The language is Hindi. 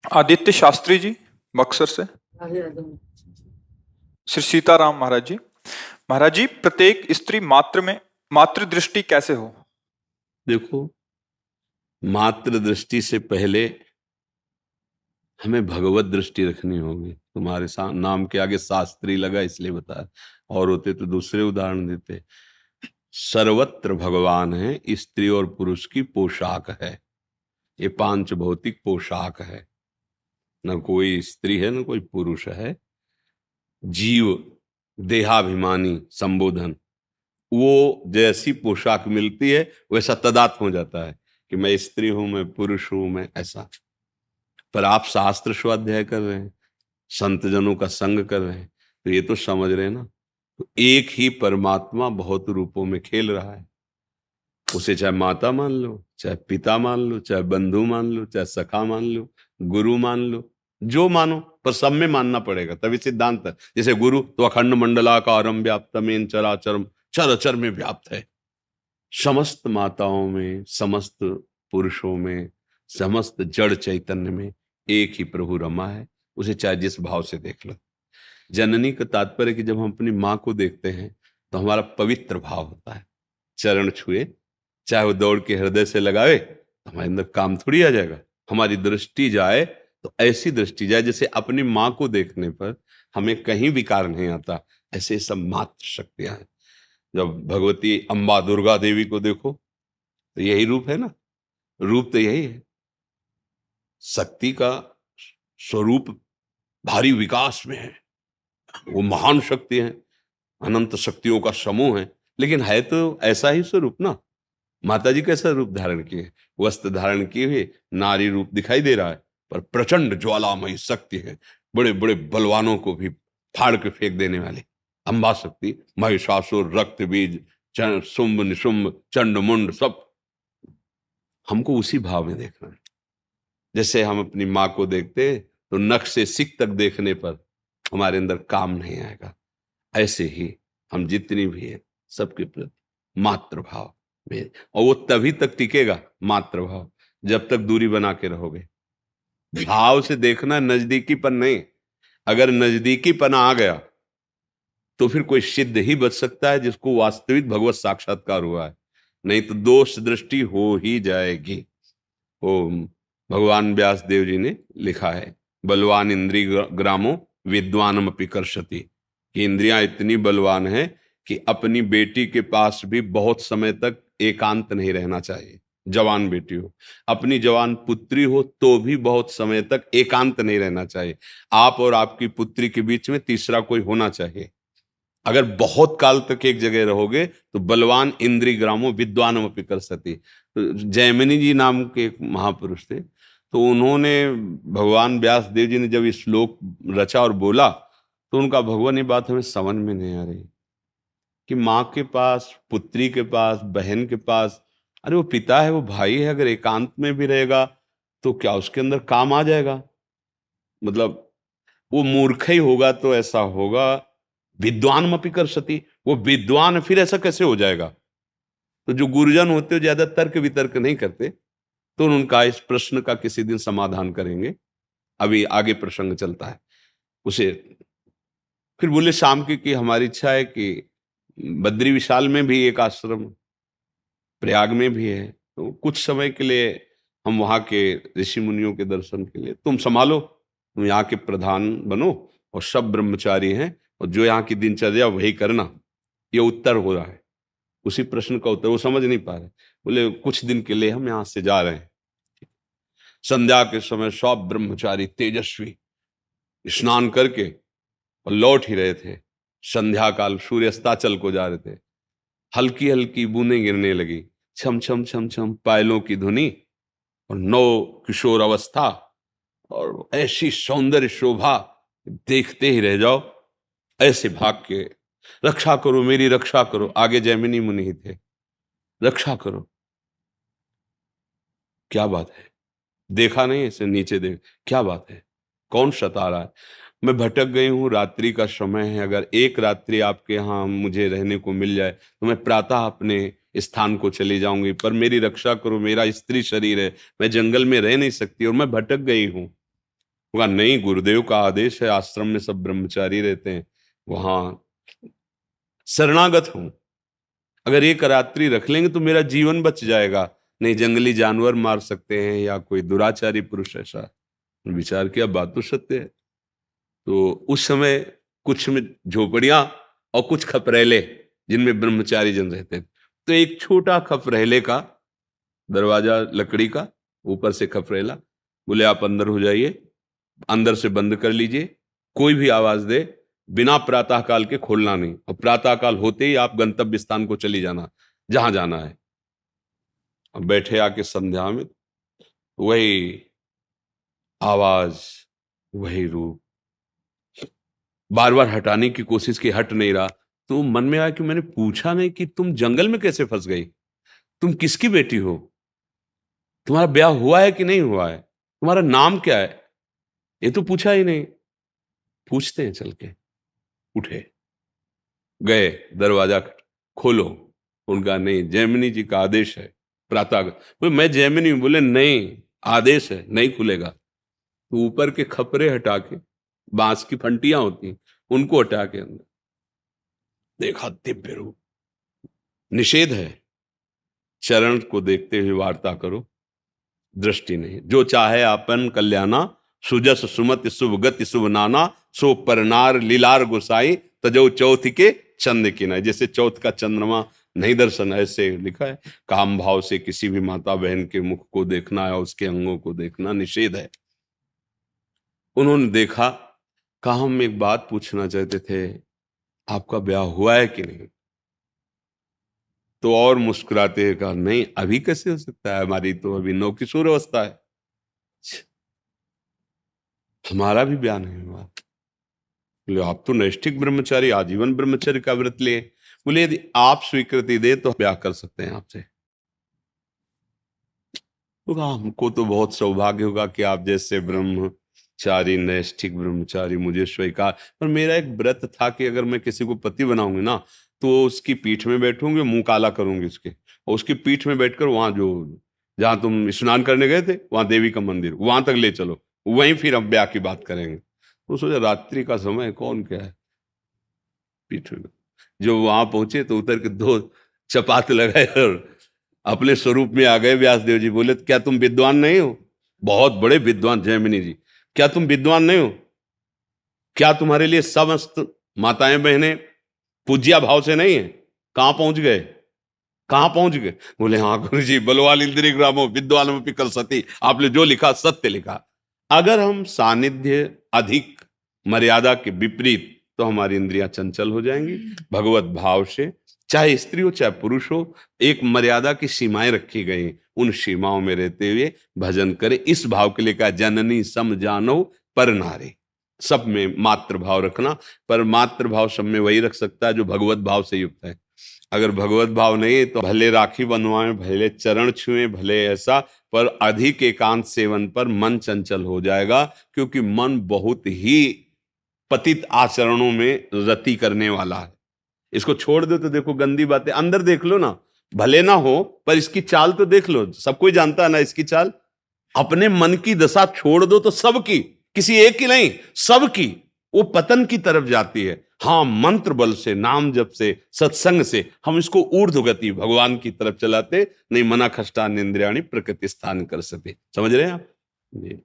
आदित्य शास्त्री जी, बक्सर से। श्री सीताराम महाराज जी। महाराज जी, प्रत्येक स्त्री मात्र में मातृ दृष्टि कैसे हो? देखो, मात्र दृष्टि से पहले हमें भगवत दृष्टि रखनी होगी। तुम्हारे नाम के आगे शास्त्री लगा इसलिए बताया, और होते तो दूसरे उदाहरण देते। सर्वत्र भगवान है, स्त्री और पुरुष की पोशाक है। ये पांच भौतिक पोशाक है। न कोई स्त्री है न कोई पुरुष है। जीव देहाभिमानी संबोधन, वो जैसी पोशाक मिलती है वैसा तदात्म हो जाता है कि मैं स्त्री हूं, मैं पुरुष हूं, मैं ऐसा। पर आप शास्त्र स्वाध्याय कर रहे हैं, संत जनों का संग कर रहे हैं, तो ये तो समझ रहे हैं ना, तो एक ही परमात्मा बहुत रूपों में खेल रहा है। उसे चाहे माता मान लो, चाहे पिता मान लो, चाहे बंधु मान लो, चाहे सखा मान लो, गुरु मान लो, जो मानो, पर सब में मानना पड़ेगा तभी सिद्धांत है। जैसे गुरु तो अखंड मंडलाकारं व्याप्तमेन चराचरम, चर अचर में व्याप्त है। समस्त माताओं में, समस्त पुरुषों में, समस्त जड़ चैतन्य में एक ही प्रभु रमा है। उसे चाहे जिस भाव से देख लो। जननी का तात्पर्य कि जब हम अपनी माँ को देखते हैं तो हमारा पवित्र भाव होता है। चरण छुए, चाहे वो दौड़ के हृदय से लगावे, तो हमारे अंदर काम थोड़ी आ जाएगा। हमारी दृष्टि जाए तो ऐसी दृष्टि जाए जैसे अपनी माँ को देखने पर हमें कहीं विकार नहीं आता। ऐसे सब मात्र शक्तियां हैं। जब भगवती अम्बा दुर्गा देवी को देखो तो यही रूप है ना। रूप तो यही है। शक्ति का स्वरूप भारी विकास में है। वो महान शक्ति है, अनंत शक्तियों का समूह है, लेकिन है तो ऐसा ही स्वरूप ना। माता जी कैसा रूप धारण किए? वस्त्र धारण किए हुए नारी रूप दिखाई दे रहा है, पर प्रचंड ज्वालामयी शक्ति है। बड़े बड़े बलवानों को भी फाड़ के फेंक देने वाली अम्बा शक्ति। महिषासुर, रक्त बीज, शुंभ निशुंभ, चंड मुंड, सब हमको उसी भाव में देखना है। जैसे हम अपनी माँ को देखते हैं तो नख से सिक तक देखने पर हमारे अंदर काम नहीं आएगा, ऐसे ही हम जितनी भी है सबके प्रति मातृभाव में। और वो तभी तक टिकेगा मातृभाव जब तक दूरी बना के रहोगे। भाव से देखना, नजदीकीपन नहीं। अगर नजदीकीपन आ गया तो फिर कोई सिद्ध ही बच सकता है जिसको वास्तविक भगवत साक्षात्कार हुआ है, नहीं तो दोष दृष्टि हो ही जाएगी। वो भगवान व्यास देव जी ने लिखा है, बलवान इंद्री ग्रामो विद्वानम अपि कर्षति, कि इंद्रियां इतनी बलवान है कि अपनी बेटी के पास भी बहुत समय तक एकांत नहीं रहना चाहिए। जवान बेटी हो, अपनी जवान पुत्री हो तो भी बहुत समय तक एकांत नहीं रहना चाहिए। आप और आपकी पुत्री के बीच में तीसरा कोई होना चाहिए। अगर बहुत काल तक एक जगह रहोगे तो बलवान इंद्री ग्रामो विद्वानम अपि कर्षति। तो जैमिनी जी नाम के एक महापुरुष थे, तो उन्होंने, भगवान व्यास देव जी ने जब ये श्लोक रचा और बोला तो उनका, भगवान ये बात हमें समझ में नहीं आ रही कि माँ के पास, पुत्री के पास, बहन के पास, अरे वो पिता है, वो भाई है, अगर एकांत में भी रहेगा तो क्या उसके अंदर काम आ जाएगा? मतलब वो मूर्ख ही होगा तो ऐसा होगा। विद्वान मपि कर्षति, वो विद्वान फिर ऐसा कैसे हो जाएगा? तो जो गुरुजन होते हो ज्यादा तर्क वितर्क नहीं करते, तो उनका इस प्रश्न का किसी दिन समाधान करेंगे। अभी आगे प्रसंग चलता है उसे। फिर बोले शाम की हमारी इच्छा है कि बद्री विशाल में भी एक आश्रम, प्रयाग में भी है, तो कुछ समय के लिए हम वहाँ के ऋषि मुनियों के दर्शन के लिए तुम संभालो, तुम यहाँ के प्रधान बनो, और सब ब्रह्मचारी हैं, और जो यहाँ की दिनचर्या वही करना। ये उत्तर हो रहा है, उसी प्रश्न का उत्तर। वो समझ नहीं पा रहे, बोले कुछ दिन के लिए हम यहाँ से जा रहे हैं। संध्या के समय सब ब्रह्मचारी तेजस्वी स्नान करके और लौट ही रहे थे। संध्या काल, सूर्य अस्ताचल को जा रहे थे। हल्की हल्की बूंदें गिरने लगी, छम छम छम छम पायलों की धुनी, और नौ किशोर अवस्था, और ऐसी सौंदर्य शोभा, देखते ही रह जाओ। ऐसे भाग के, रक्षा करो मेरी, रक्षा करो। आगे जैमिनी मुनि ही थे, रक्षा करो। क्या बात है? देखा नहीं ऐसे नीचे देख, क्या बात है, कौन सता रहा है? मैं भटक गई हूँ, रात्रि का समय है, अगर एक रात्रि आपके यहाँ मुझे रहने को मिल जाए तो मैं प्रातः अपने स्थान को चली जाऊंगी, पर मेरी रक्षा करो, मेरा स्त्री शरीर है, मैं जंगल में रह नहीं सकती और मैं भटक गई हूँ। बोला नहीं, गुरुदेव का आदेश है, आश्रम में सब ब्रह्मचारी रहते हैं, वहां शरणागत हूं, अगर एक रात्रि रख लेंगे तो मेरा जीवन बच जाएगा, नहीं जंगली जानवर मार सकते हैं या कोई दुराचारी पुरुष ऐसा। विचार किया, बात तो सत्य है। तो उस समय कुछ में झोपड़ियां और कुछ खपरेले जिनमें ब्रह्मचारी जन रहते थे, तो एक छोटा खपरेले का दरवाजा लकड़ी का, ऊपर से खपरेला, बोले आप अंदर हो जाइए, अंदर से बंद कर लीजिए, कोई भी आवाज दे बिना प्रातःकाल के खोलना नहीं, और प्रातःकाल होते ही आप गंतव्य स्थान को चली जाना जहां जाना है। अब बैठे आके संध्या में वही आवाज, वही रूप, बार बार हटाने की कोशिश की, हट नहीं रहा। तो मन में आया कि मैंने पूछा नहीं कि तुम जंगल में कैसे फंस गई, तुम किसकी बेटी हो, तुम्हारा ब्याह हुआ है कि नहीं हुआ है, तुम्हारा नाम क्या है, ये तो पूछा ही नहीं। पूछते हैं चल के। उठे, गए, दरवाजा खोलो, उनका नहीं, जैमिनी जी का आदेश है प्रातः। बोले मैं जैमिनी हूं, बोले नहीं आदेश है, नहीं खुलेगा। तो ऊपर के खपरे हटा के, बांस की फंटियां होती उनको हटा के अंदर देखा, दिव्य रूप, निषेध है, चरण को देखते हुए वार्ता करो, दृष्टि नहीं, जो चाहे आपन कल्याणा, सुजस सुमति शुभ गति शुभ नाना, सो परनार लीलार गोसाई, तजो चौथ के चंद की ना। जैसे चौथ का चंद्रमा नहीं दर्शन, ऐसे लिखा है, काम भाव से किसी भी माता बहन के मुख को देखना या उसके अंगों को देखना निषेध है। उन्होंने देखा, कहा हम एक बात पूछना चाहते थे, आपका ब्याह हुआ है कि नहीं। तो और मुस्कुराते हुए कहा नहीं, अभी कैसे हो सकता है, हमारी तो अभी नवकिशोर अवस्था है, हमारा भी ब्याह नहीं हुआ। बोले आप तो नैष्ठिक ब्रह्मचारी, आजीवन ब्रह्मचर्य का व्रत लिए। बोले यदि आप स्वीकृति दे तो ब्याह कर सकते हैं आपसे। तो कहा हमको तो बहुत सौभाग्य होगा कि आप जैसे ब्रह्मचारी, नैष्ठिक ब्रह्मचारी मुझे स्वीकार, पर मेरा एक व्रत था कि अगर मैं किसी को पति बनाऊंगी ना, तो उसकी पीठ में बैठूंगी, मुंह काला करूंगी उसके, और उसकी पीठ में बैठकर वहां जो जहां तुम स्नान करने गए थे वहां देवी का मंदिर, वहां तक ले चलो, वहीं फिर हम ब्याह की बात करेंगे। तो सोचा रात्रि का समय, कौन क्या है पीठ में। जो वहां पहुंचे तो उतर के दो चपात लगाए और अपने स्वरूप में आ गए। व्यासदेव जी बोले क्या तुम विद्वान नहीं हो, बहुत बड़े विद्वान जैमिनी जी, क्या तुम विद्वान नहीं हो, क्या तुम्हारे लिए समस्त माताएं बहनें पूज्या भाव से नहीं है, कहां पहुंच गए, कहां पहुंच गए। बोले हाँ गुरु जी, बलवाल इंद्रिय ग्रामो विद्वान पिकल सती, आपने जो लिखा सत्य लिखा। अगर हम सानिध्य अधिक मर्यादा के विपरीत, तो हमारी इंद्रियां चंचल हो जाएंगी। भगवत भाव से, चाहे स्त्री हो चाहे पुरुष हो, एक मर्यादा की सीमाएं रखी गई, उन सीमाओं में रहते हुए भजन करें। इस भाव के लिए कहा जननी सम जानो पर नारी, सब में मातृ भाव रखना। पर मातृ भाव सब में वही रख सकता है जो भगवत भाव से युक्त है। अगर भगवत भाव नहीं है तो भले राखी बनवाएं, भले चरण छुएं, भले ऐसा, पर अधिक एकांत सेवन पर मन चंचल हो जाएगा, क्योंकि मन बहुत ही पतित आचरणों में रति करने वाला है। इसको छोड़ दो तो देखो गंदी बातें, अंदर देख लो ना, भले ना हो पर इसकी चाल तो देख लो, सब कोई जानता है ना इसकी चाल। अपने मन की दशा छोड़ दो तो सबकी, किसी एक की नहीं, सबकी वो पतन की तरफ जाती है। हाँ, मंत्र बल से, नाम जप से, सत्संग से हम इसको ऊर्ध्व गति भगवान की तरफ चलाते, नहीं मना खष्टा इंद्रियाणी प्रकृति स्थान कर सके। समझ रहे हैं आप जी।